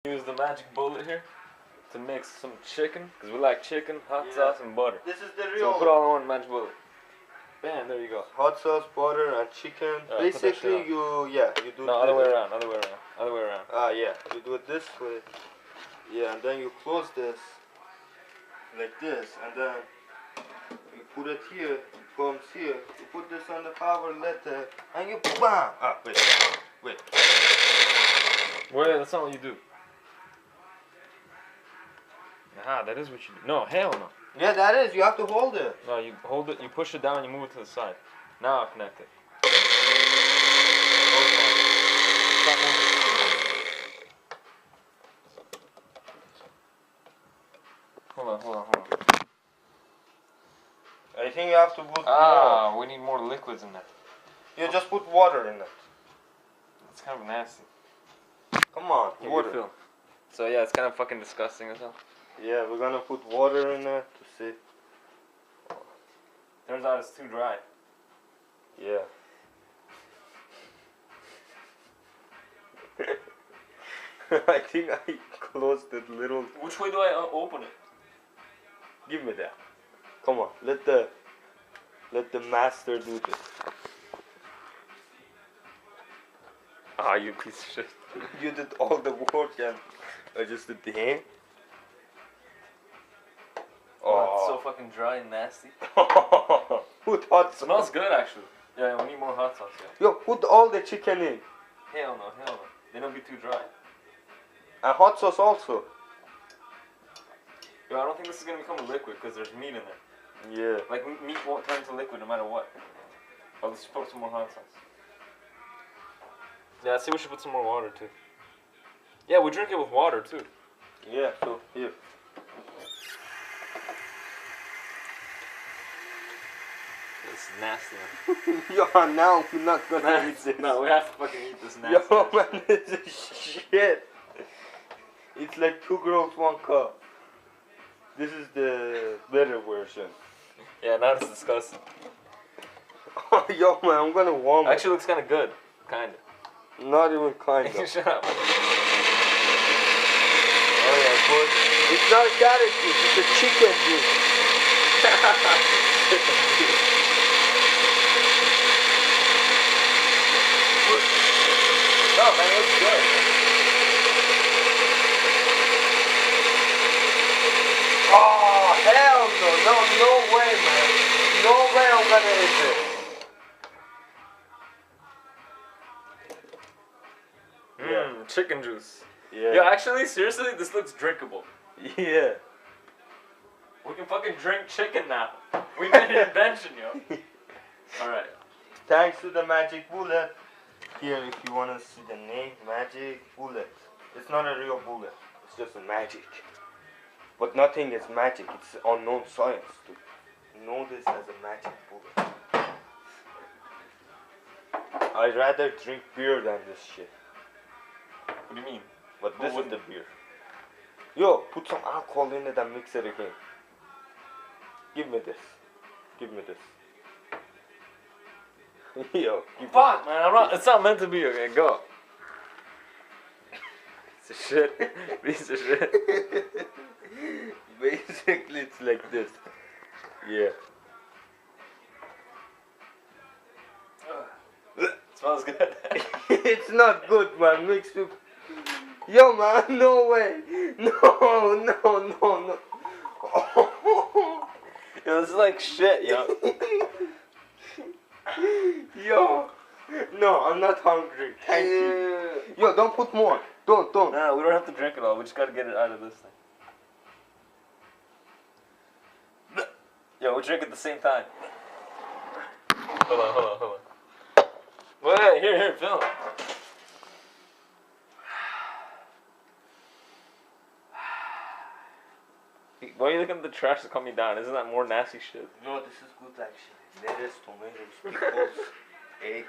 Use the magic bullet here to mix some chicken, because we like chicken, hot sauce, and butter. This is the So real. we'll put all in one magic bullet. Bam, there you go. Hot sauce, butter, and chicken. Basically, you do. No, other way around. Other way around. Yeah, you do it this way. Yeah, and then you close this like this, and then you put it here. It comes here. You put this on the power letter, and you bam. Wait. Wait, that's not what you do. Aha, that is what you do. No, hell no. Yeah, that is. You have to hold it. No, you hold it, you push it down, you move it to the side. Now I'll connect it. Stop moving. Hold on. I think you have to put more. We need more liquids in there. You just put water in it. It's kind of nasty. Come on, water. Fill. So yeah, it's kind of fucking disgusting as hell. Yeah, we're gonna put water in it to see. Turns out it's too dry. Yeah. I think I closed it little. Which way do I open it? Give me that. Come on, let the master do this. Ah, you piece of shit. You did all the work and I just did the hand. Oh, it's so fucking dry and nasty. Put hot sauce. Smells good actually. Yeah, we need more hot sauce. Yeah. Yo, put all the chicken in. Hell no. They don't be too dry. And hot sauce also. Yo, I don't think this is gonna become a liquid because there's meat in there. Yeah. Like meat won't turn to liquid no matter what. But let's put some more hot sauce. Yeah, I see we should put some more water too. Yeah, we drink it with water too. Yeah, so here. This is nasty. Yo, now we're not gonna eat this. No, we have to fucking eat this nasty. Yo, man, this is shit. It's like 2 girls, 1 cup. This is the better version. Yeah, now it's disgusting. Yo, man, I'm gonna warm it. Actually, looks kind of good. Kind of. Not even kind of. Shut up. Oh yeah, but it's not carrot juice, it's a chicken juice. No, man, it looks good. Oh, hell no, no way, man. No way I'm gonna eat it. Chicken juice. Yeah. Yo, actually, seriously, this looks drinkable. Yeah. We can fucking drink chicken now. We made an invention, yo. Alright. Thanks to the magic bullet. Here, if you want to see the name, magic bullet. It's not a real bullet. It's just a magic. But nothing is magic. It's unknown science. To know this as a magic bullet. I'd rather drink beer than this shit. What do you mean? But this is the beer. Yo, put some alcohol in it and mix it again. Give me this. Yo, fuck, man, it's not meant to be, okay, go. Piece of shit. Piece of shit. Basically, it's like this. Yeah. Smells good. It's not good, man. Mixed with. Yo, man, no way. No. Yo, this is like shit, yo. Yo. No, I'm not hungry. Thank you. Yo, don't put more. Don't. Nah, we don't have to drink it all. We just gotta get it out of this thing. Yo, we drink at the same time. Hold on. Wait, here, film. Why are you looking at the trash to calm me down? Isn't that more nasty shit? No, this is good actually. Lettuce, tomatoes, pickles, egg.